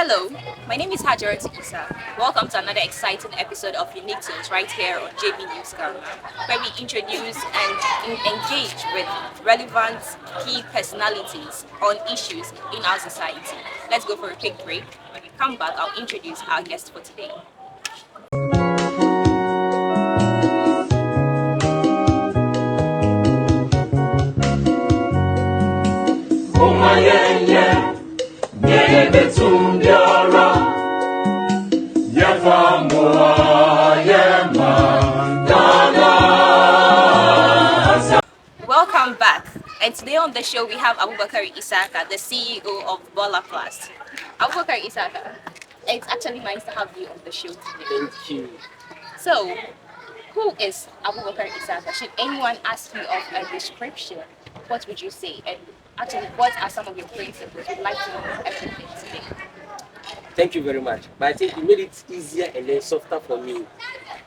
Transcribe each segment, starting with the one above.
Hello, my name is Hajarat Isa. Welcome to another exciting episode of Unique Tales right here on JB News Ghana, where we introduce and engage with relevant key personalities on issues in our society. Let's go for a quick break. When we come back, I'll introduce our guest for today. Welcome back. And today on the show we have Abubakar Isaka, the CEO of Bola Plus. Abubakar Isaka, it's actually nice to have you on the show today. Thank you. So, who is Abubakar Isaka? Should anyone ask you of a description, what would you say? And actually, what are some of your principles? We'd like to know everything today. Thank you very much. But I think you made it easier and then softer for me.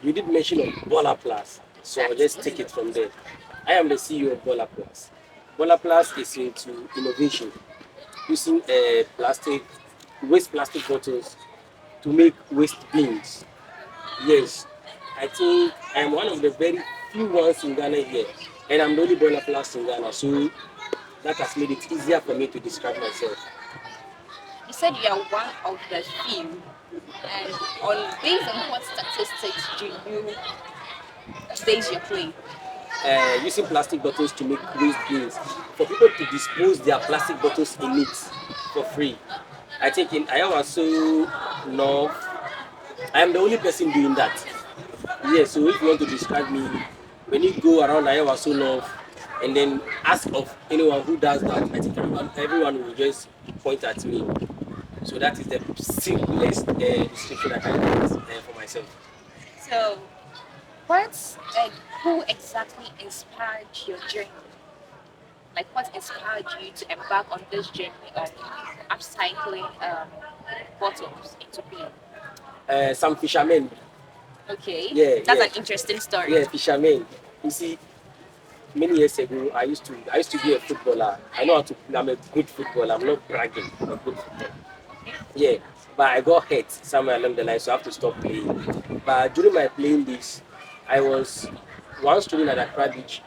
You did mention of Bola Plus, so I'll just take it from there. I am the CEO of Bola Plus. Bola Plus is into innovation, using waste plastic bottles to make waste bins. Yes, I think I am one of the very few ones in Ghana here, and I'm the only Bola Plus in Ghana, so that has made it easier for me to describe myself. You said you are one of the few, and based on what statistics do you base your claim? Using plastic bottles to make waste bins for people to dispose their plastic bottles in it for free. I think in Ayawaso North, I am the only person doing that. Yes, so if you want to describe me, when you go around Ayawaso North and then ask of anyone who does that, I think everyone will just point at me. So that is the simplest description I can give for myself. So, who exactly inspired your journey? Like, what inspired you to embark on this journey of upcycling bottles into beer? Some fishermen. Okay, Yeah, that's yeah. an interesting story. Yeah, fishermen. You see, many years ago, I used to be a footballer. I know how to. I'm a good footballer. I'm not bragging. I'm a good footballer. Yeah, but I got hurt somewhere along the line, so I have to stop playing. But during my playing days, I was one student at Accra Beach.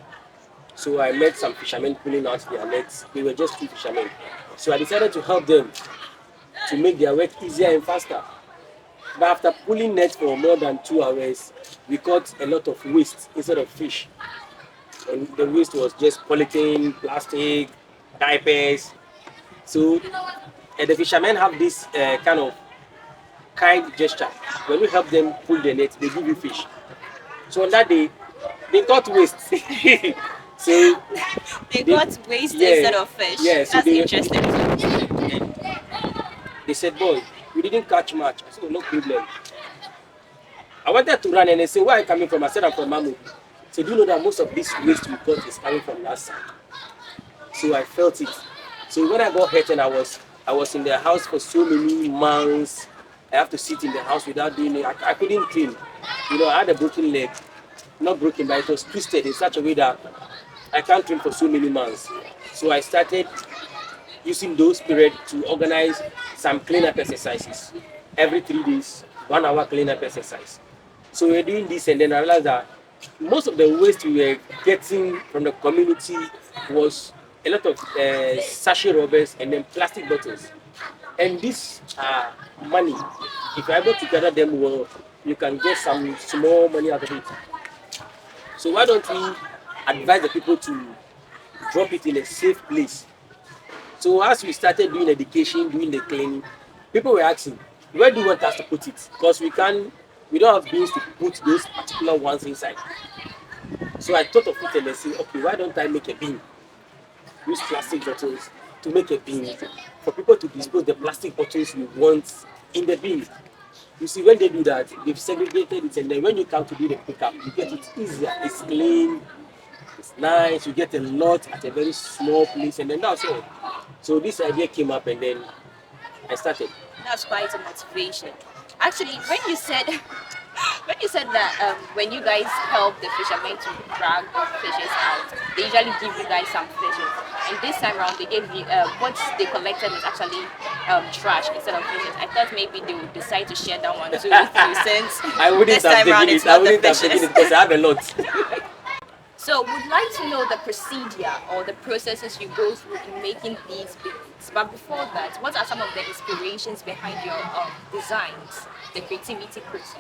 So I met some fishermen pulling out their nets. They were just two fishermen. So I decided to help them to make their work easier and faster. But after pulling nets for more than 2 hours, we caught a lot of waste instead of fish. And the waste was just polythene, plastic, diapers. So the fishermen have this kind of kind gesture. When you help them pull the net, they give you fish. So on that day, they got waste. So They got waste yeah, instead of fish. yeah, so That's interesting. they said, boy, we didn't catch much. I said, no problem. I wanted to run and they said, where are you coming from? I said, I'm from Mamu. So do you know that most of this waste we got is coming from that side? So I felt it. So when I got hurt and I was in the house for so many months. I have to sit in the house without doing it. I couldn't clean. You know, I had a broken leg. Not broken, but it was twisted in such a way that I can't clean for so many months. So I started using those periods to organize some cleanup exercises. Every 3 days, 1 hour cleanup exercise. So we're doing this and then I realized that most of the waste we were getting from the community was a lot of sachet rubbers and then plastic bottles. And these are money. If you're able to gather them well, you can get some small money out of it. So why don't we advise the people to drop it in a safe place? So as we started doing education, doing the cleaning, people were asking, where do you want us to put it? Because we don't have bins to put those particular ones inside. So I thought of it and I said, okay, why don't I make a bin? Use plastic bottles to make a bin for people to dispose the plastic bottles we want in the bin. You see, when they do that, they've segregated it, and then when you come to do the pickup, you get it easier. It's clean, it's nice. You get a lot at a very small place, and then that's all. So this idea came up, and then I started. That's quite a motivation. Actually, when you said that when you guys help the fishermen to drag the fishes out, they usually give you guys some fishes. And this time around, they gave you what they collected was actually trash instead of cleaning. I thought maybe they would decide to share that one too with you since I wouldn't this have time around taken it's it. I not the wouldn't have taken fishes. it because I have a lot. So, would like to know the procedure or the processes you go through in making these beads. But before that, what are some of the inspirations behind your designs, the creativity process?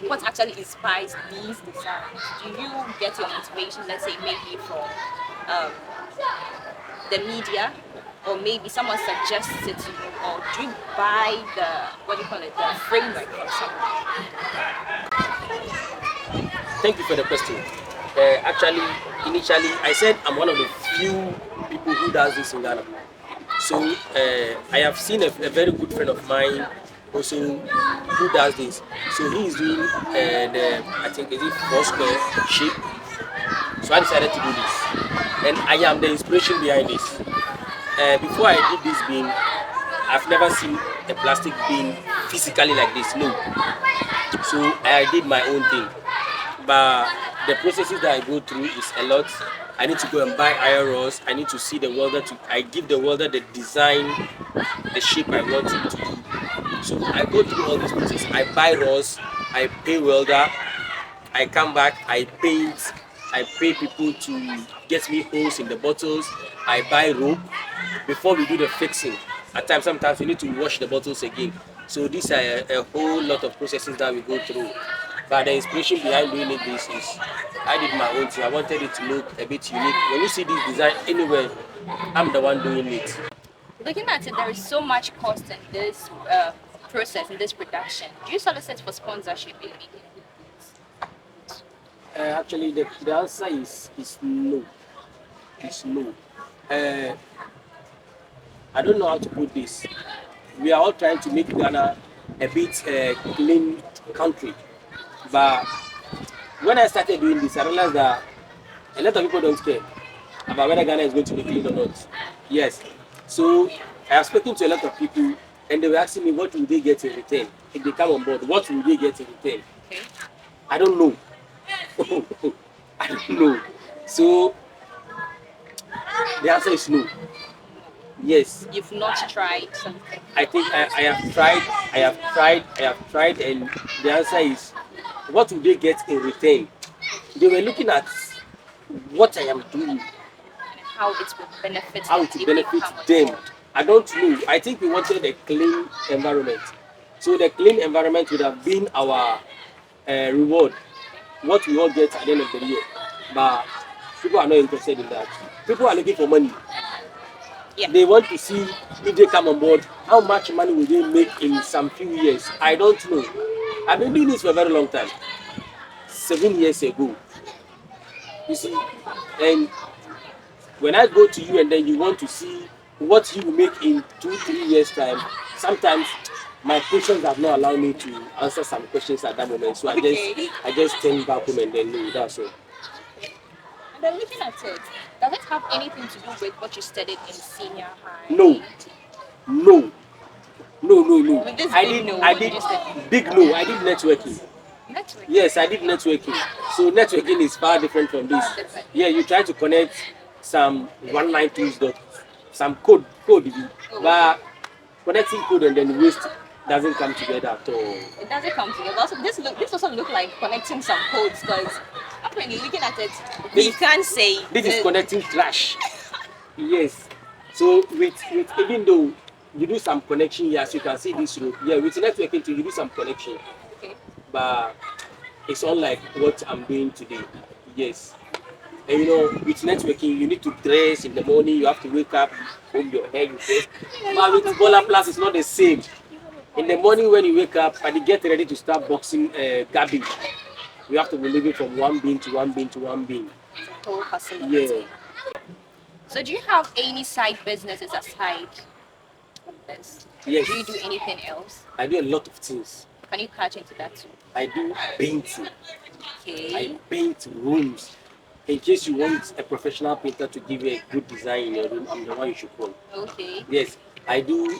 Like, what actually inspires these designs? Do you get your motivation, let's say, maybe from um, the media, or maybe someone suggests it to you, or do you buy the what do you call it, the framework from someone? Thank you for the question. Actually, initially, I said I'm one of the few people who does this in Ghana. So I have seen a very good friend of mine also who does this. So he is doing the, I think is it four square shape. So I decided to do this, and I am the inspiration behind this. Before I did this bean, I've never seen a plastic bean physically like this. No. So I did my own thing. But the processes that I go through is a lot. I need to go and buy iron rods. I need to see the welder to. I give the welder the design, the shape I want it to do. So I go through all these processes. I buy rods. I pay welder. I come back. I paint. I pay people to get me holes in the bottles. I buy rope before we do the fixing. At times, sometimes we need to wash the bottles again. So these are a whole lot of processes that we go through. But the inspiration behind doing it this is I did my own thing. I wanted it to look a bit unique. When you see this design anywhere, I'm the one doing it. Looking at it, there is so much cost in this process, in this production. Do you solicit for sponsorship in making it? Actually, the answer is no. It's no. Uh, I don't know how to put this. We are all trying to make Ghana a bit clean country. But when I started doing this, I realized that a lot of people don't care about whether Ghana is going to be clean or not. Yes. So I have spoken to a lot of people and they were asking me what will they get in return if they come on board. What will they get in return? Okay. I don't know. I don't know. So the answer is no. Yes. You've not tried something. I think I have tried, I have tried, and the answer is what will they get in return? They were looking at what I am doing, How it will benefit how them it will if they benefit come on them. board. I don't know. I think we wanted a clean environment. So the clean environment would have been our reward, what we all get at the end of the year. But people are not interested in that. People are looking for money. Yeah. They want to see if they come on board, how much money will they make in some few years. I don't know. I've been doing this for a very long time. 7 years ago. You see, and when I go to you and then you want to see what you will make in 2-3 years time, sometimes my patience have not allowed me to answer some questions at that moment. So Okay. I just turn back home and then no, that's all. And then looking at it, does it have anything to do with what you studied in senior high? No, no, no. With this I big did, no, I what did did you study? big no. I did networking. Network. Yes, I did networking. So networking is far different from this. Different. Yeah, you try to connect some 192 dot some code, but connecting code and then waste doesn't come together at all. It doesn't come together. Also, this also look like connecting some codes because apparently looking at it, we can't say This is the- connecting trash. Yes. So with even though you do some connection, yes, you can see this road. Yeah, with networking too, you do some connection, Okay. but it's unlike what I'm doing today. Yes. And you know, with networking, you need to dress in the morning. You have to wake up, comb your hair, you dress. But with Bola Plus, it's not the same. In the morning when you wake up and you get ready to start boxing garbage, you have to be moving from one bin to one bin to one bin. Whole hustle. of Yeah. it. So do you have any side businesses aside from this? Yes. Do you do anything else? I do a lot of things. Can you catch into that too? I do painting. Okay. I paint rooms. In case you want a professional painter to give you a good design in your room, I'm the one you should call. Okay. Yes, I do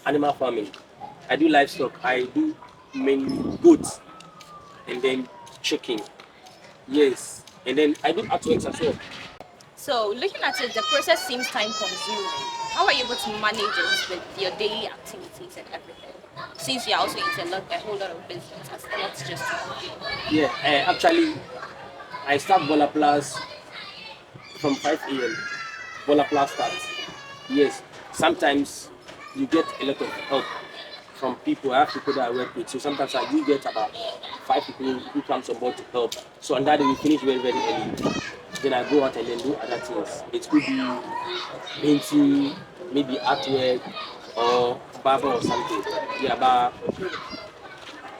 animal farming. I do livestock. I do mainly goats and then chicken. Yes, and then I do artworks as well. So looking at it, the process seems time consuming. How are you able to manage it with your daily activities and everything? Since you're also into a whole lot of business, as not just one thing. Yeah, actually, I start Bola Plus from 5 a.m. Bola Plus starts. Yes, sometimes you get a lot of help from people. I have people that I work with, so sometimes I do get about 5 people who comes on board to help. So on that day we finish very very early. Then I go out and then do other things. It could be painting, maybe artwork or barber or something. Yeah, but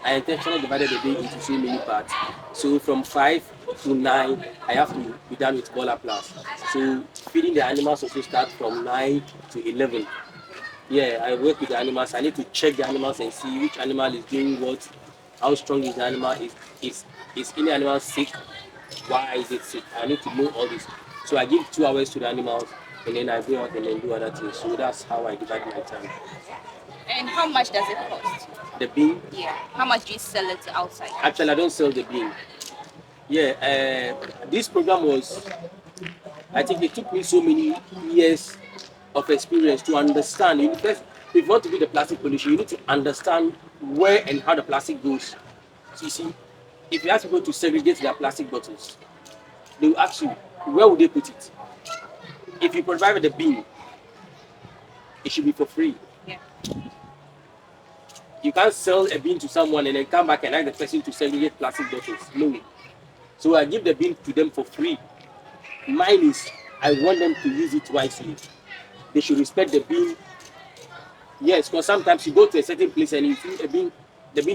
I intentionally divided the day into so many parts. So from 5 to 9, I have to be done with Bola Plus. So feeding the animals also start from 9 to 11. Yeah, I work with the animals. I need to check the animals and see which animal is doing what, how strong is the animal, is any animal sick, why is it sick. I need to know all this. So I give 2 hours to the animals and then I go out and then do other things. So that's how I divide my time. And how much does it cost? The bean, Yeah. How much do you sell it outside? actually I don't sell the bean. Yeah, this program was, I think it took me so many years of experience to understand. First, if you want to do the plastic pollution, you need to understand where and how the plastic goes. So you see, if you ask people to segregate their plastic bottles, they will ask you, where would they put it? If you provide the bin, it should be for free. Yeah. You can't sell a bin to someone and then come back and ask the person to segregate plastic bottles. No. So I give the bin to them for free. Mine is, I want them to use it wisely. They should respect the bin. Yes, because sometimes you go to a certain place and you see the bin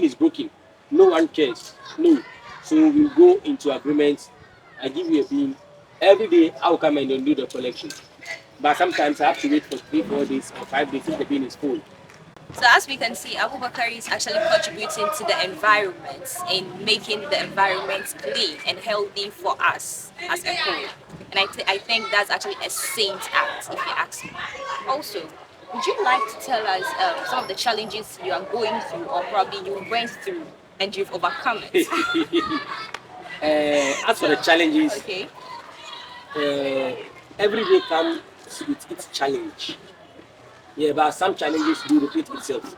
is broken. No one cares. No. So we go into agreements. I give you a bin. Every day I'll come and then do the collection. But sometimes I have to wait for 3, 4 days or 5 days if the bin is full. So as we can see, Abubakar is actually contributing to the environment in making the environment clean and healthy for us as a whole. And I think that's actually a saint act, if you ask me. Also, would you like to tell us some of the challenges you are going through or probably you went through and you've overcome it? As for the challenges, Okay. every day comes with its challenge. Yeah, but some challenges do repeat itself.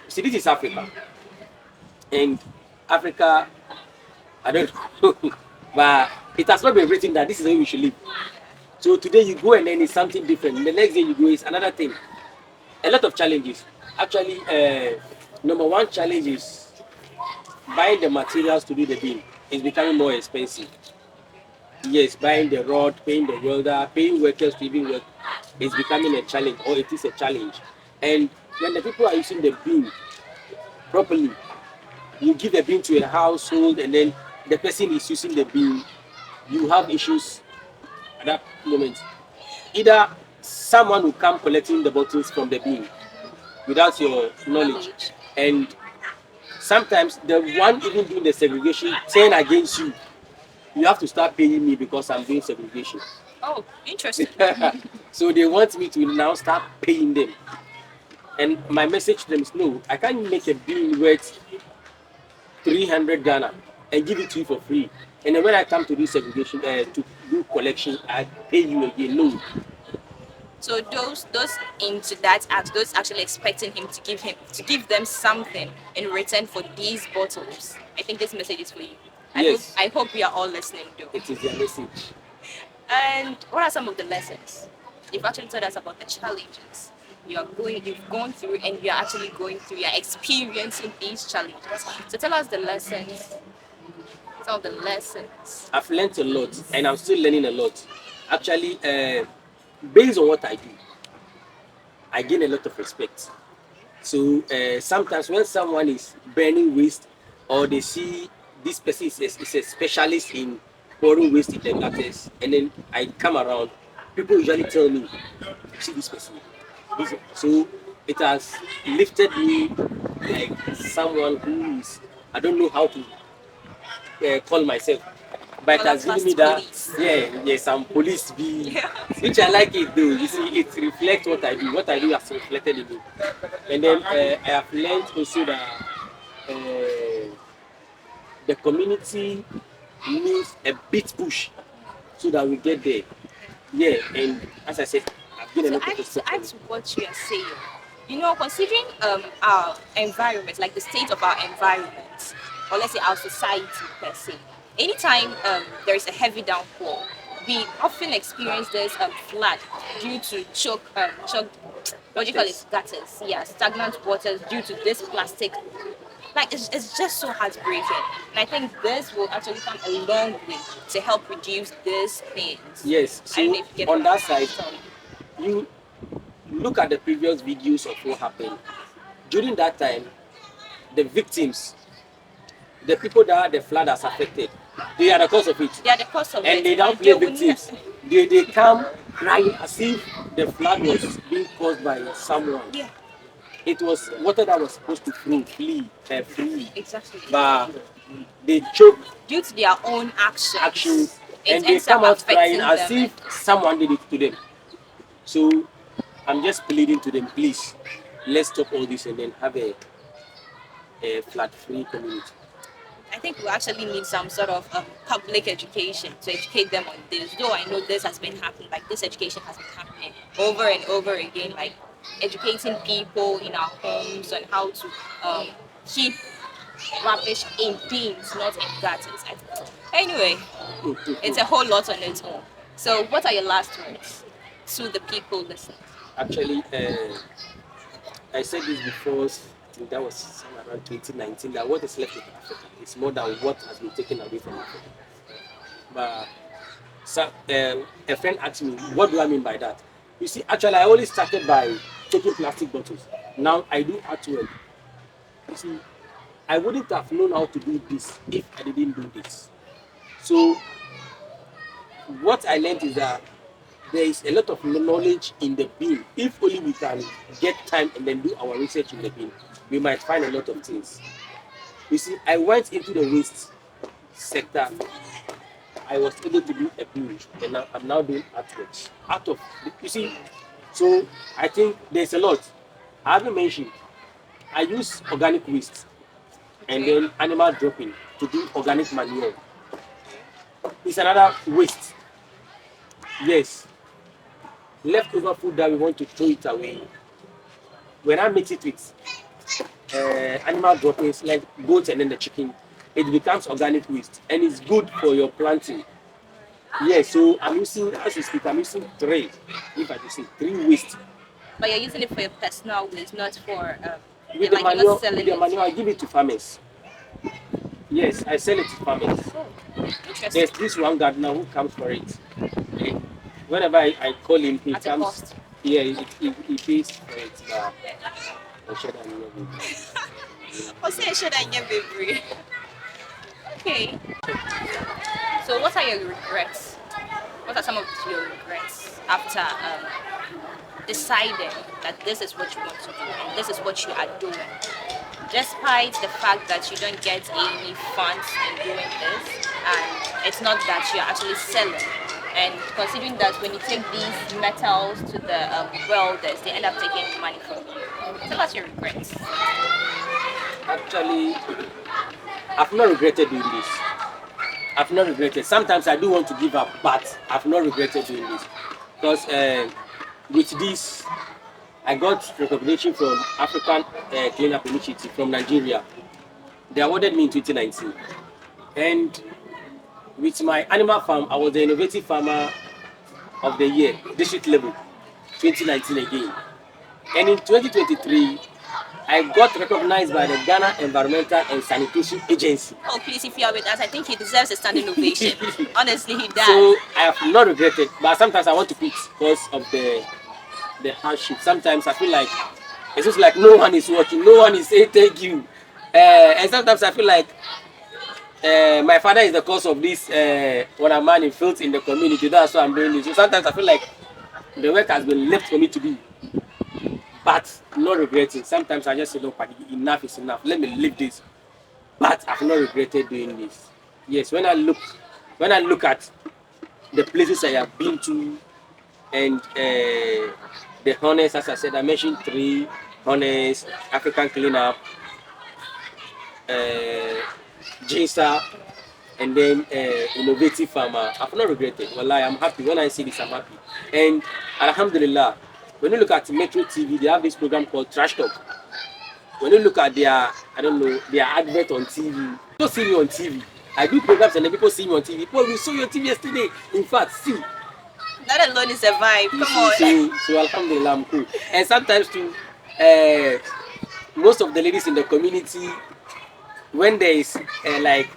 See, this is Africa. And Africa, I don't know, but it has not been written that this is the way we should live. So today you go and then it's something different. The next day you go is another thing. A lot of challenges. Actually, number one challenge is buying the materials to do the bin is becoming more expensive. Yes, buying the rod, paying the welder, paying workers to even work is becoming a challenge, or it is a challenge. And when the people are using the bin properly, you give a bin to a household and then the person is using the bin, you have issues at that moment. Either someone will come collecting the bottles from the bin without your knowledge, and sometimes the one even doing the segregation turn against you. You have to start paying me because I'm doing segregation. Oh, interesting. So they want me to now start paying them. And my message to them is no, I can't make a bin worth 300 Ghana and give it to you for free. And then when I come to do segregation, to do collection, I pay you again. No. So those into that act, those actually expecting him to give them something in return for these bottles. I think this message is for you. Yes. I hope we are all listening though. It is their message. And what are some of the lessons? You've actually told us about the challenges you've gone through and you're actually going through, you're experiencing these challenges. So tell us the lessons. Some of the lessons. I've learned a lot and I'm still learning a lot. Actually, based on what I do, I gain a lot of respect. So sometimes when someone is burning waste or they see this person is a specialist in pouring waste in the gutters, and then I come around, people usually tell me, see this person. So it has lifted me like someone who is, I don't know how to call myself, but it has given me that, police. yes, I'm police B, Yeah. which I like it though. You see, it reflects what I do. What I do has reflected in me. And then I have learned also that the community needs a bit push so that we get there. Yeah, and as I said, I've been a lot of To exposure. add to what you are saying, considering our environment, like the state of our environment, or let's say our society per se, anytime there is a heavy downpour, we often experience this flood due to choke, what do you call it, Yes. gutters, yeah, stagnant waters due to this plastic. Like it's just so heartbreaking, and I think this will actually come a long way to help reduce these things. Yes. I don't So know if you get on what I'm that trying side, to tell you. you look at the previous videos of what happened. During that time, the victims, the people that the flood has affected, they are the cause of it. They are the cause of And it, they don't and play they will victims. They come crying as if the flood was being caused by someone. yeah, It was water that was supposed to flow, free. exactly. But they choke Due to their own actions, actions, it and they ends up come out crying affecting as them. if someone did it to them. So I'm just pleading to them, please, let's stop all this and then have a flood-free community. I think we actually need some sort of public education to educate them on this. Though I know this has been happening, like this education has been happening over and over again, like educating people in our homes on how to keep rubbish in bins, not in gutters. Anyway, it's a whole lot on its own. So, what are your last words to the people listening? Actually, I said this before, I think that was somewhere around 2019, that what is left of Africa is more than what has been taken away from Africa. But so, a friend asked me, what do I mean by that? You see, actually, I only started by taking plastic bottles. Now I do artwork. You see, I wouldn't have known how to do this if I didn't do this. So, what I learned is that there is a lot of knowledge in the bin. If only we can get time and then do our research in the bin, we might find a lot of things. You see, I went into the waste sector. I was able to do a bin, and now I'm now doing artworks. Out of you see, so I think there's a lot. I haven't mentioned. I use organic waste and Okay. then animal dropping to do organic manure. It's another waste. Yes, leftover food that we want to throw it away. When I mix it with animal droppings like goats and then the chicken, it becomes organic waste and it's good for your planting. Yes, so I'm using, as we speak, I'm using three. If I just say three waste. But you're using it for your personal use, not for With the like you're not manure, with selling the it. manure, I give it to farmers. Yes, I sell it to farmers. Oh, interesting. There's this one gardener who comes for it. Eh, whenever I call him, he At a comes. cost. Yeah, he pays for it. But I should have known it. What's the issue that you're baby? Okay. So, what are your regrets? What are some of your regrets after deciding that this is what you want to do and this is what you are doing? Despite the fact that you don't get any funds in doing this, and it's not that you're actually selling. And considering that when you take these metals to the welders, they end up taking money from you. Tell us your regrets. Actually, I've not regretted doing this. I've not regretted. Sometimes I do want to give up, but I've not regretted doing this because with this, I got recognition from African Cleanup Initiative from Nigeria. They awarded me in 2019, and with my animal farm, I was the innovative farmer of the year, district level, 2019 again. And in 2023, I got recognized by the Ghana Environmental and Sanitation Agency. Oh, please, if you are with us, I think he deserves a standing ovation. Honestly, he does. So I have not regretted, but sometimes I want to quit because of the hardship. Sometimes I feel like it's just like no one is watching, no one is saying thank you. And sometimes I feel like my father is the cause of this when I'm man in filth in the community. That's why I'm doing this. So sometimes I feel like the work has been left for me to do, but not regretting. Sometimes I just say, no, Paddy, enough is enough. Let me leave this. But I've not regretted doing this. Yes, when I look at the places I have been to and the honors, as I said, I mentioned three honors: African Cleanup, JINSA, and then innovative farmer. I've not regretted. Wallahi, I'm happy. When I see this, I'm happy. And Alhamdulillah, when you look at Metro TV, they have this program called Trash Talk. When you look at their, I don't know, their advert on TV, people see me on TV. I do programs and then people see me on TV. Oh, we saw your TV yesterday. In fact, see. That alone is a vibe. You Come on. see, so Alhamdulillah, I'm cool. And sometimes too, most of the ladies in the community, when there is like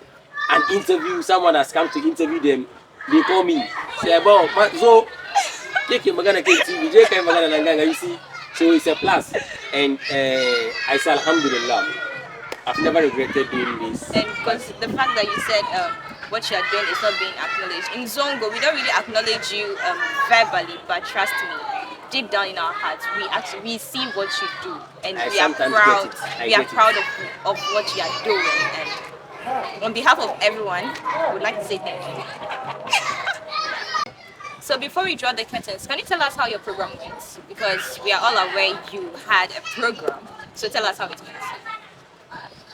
an interview, someone has come to interview them, they call me. Say, "Boy, so, take your magana TV, take your magana nanganga." You see, so it's a plus. And I say Alhamdulillah, I've never regretted doing this. And because the fact that you said what you are doing is not being acknowledged. In Zongo, we don't really acknowledge you verbally, but trust me, deep down in our hearts, we see what you do, and I we are sometimes proud. get it. I We are get it. proud of what you are doing. And on behalf of everyone, I would like to say thank you. So before we draw the curtains, can you tell us how your program went? Because we are all aware you had a program. So tell us how it went.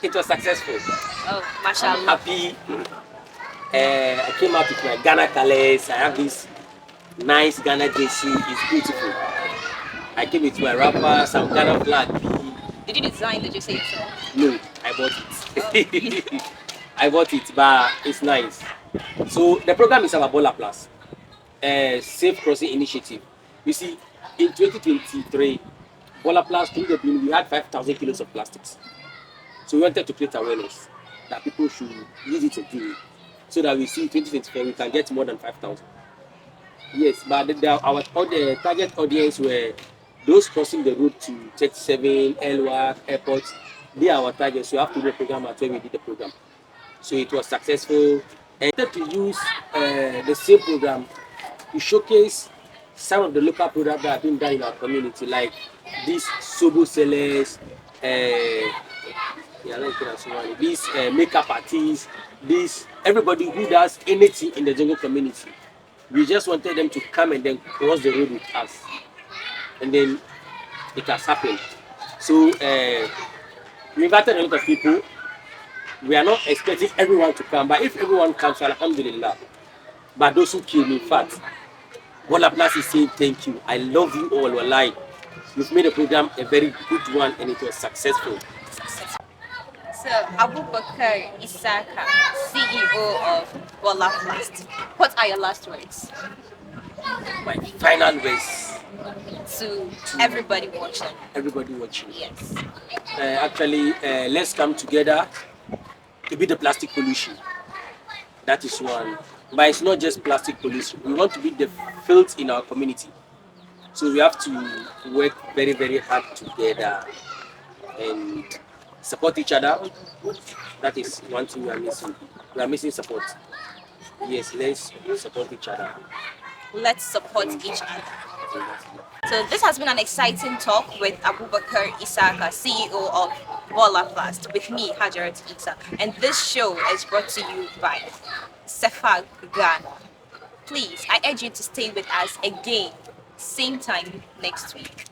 It was successful. Oh, I'm mashallah. happy. I came out with my Ghana colors. I have this nice Ghana jersey. It's beautiful. I came with my wrapper, some Ghana flag. Did you design the jersey yourself? No, I bought it. I bought it, but it's nice. So the program is about Bola Plus, Safe Crossing Initiative. You see, in 2023, Bola Plus through the bin, we had 5,000 kilos of plastics. So we wanted to create awareness that people should use it again, so that we see in 2024 we can get more than 5,000. Yes, but our target audience were those crossing the road to 37, LWAC, airports. They are our target, so we have to do the program at where we did the program. So it was successful. And I wanted to use the same program to showcase some of the local products that have been done in our community, like these sobo sellers, these makeup artists, these everybody who does anything in the jungle community. We just wanted them to come and then cross the road with us, and then it has happened. So we invited a lot of people. We are not expecting everyone to come, but if everyone comes, alhamdulillah. But those who came, in fact, Bola Plus is saying thank you. I love you all, wallahi. You've made the program a very good one, and it was successful. So, Abubakar Isaka, CEO of Bola Plus. What are your last words My final words to everybody watching? everybody watching. Yes. Actually, let's come together to beat the plastic pollution. That is one. But it's not just plastic pollution. We want to beat the filth in our community. So we have to work very, very hard together and support each other. That is one thing we are missing. We are missing support. Yes, let's support each other. Let's support each other. So this has been an exciting talk with Abubakar Isaka, CEO of Bola Plus, with me, Hajarat Isa. And this show is brought to you by Sefag Ghana. Please, I urge you to stay with us again, same time next week.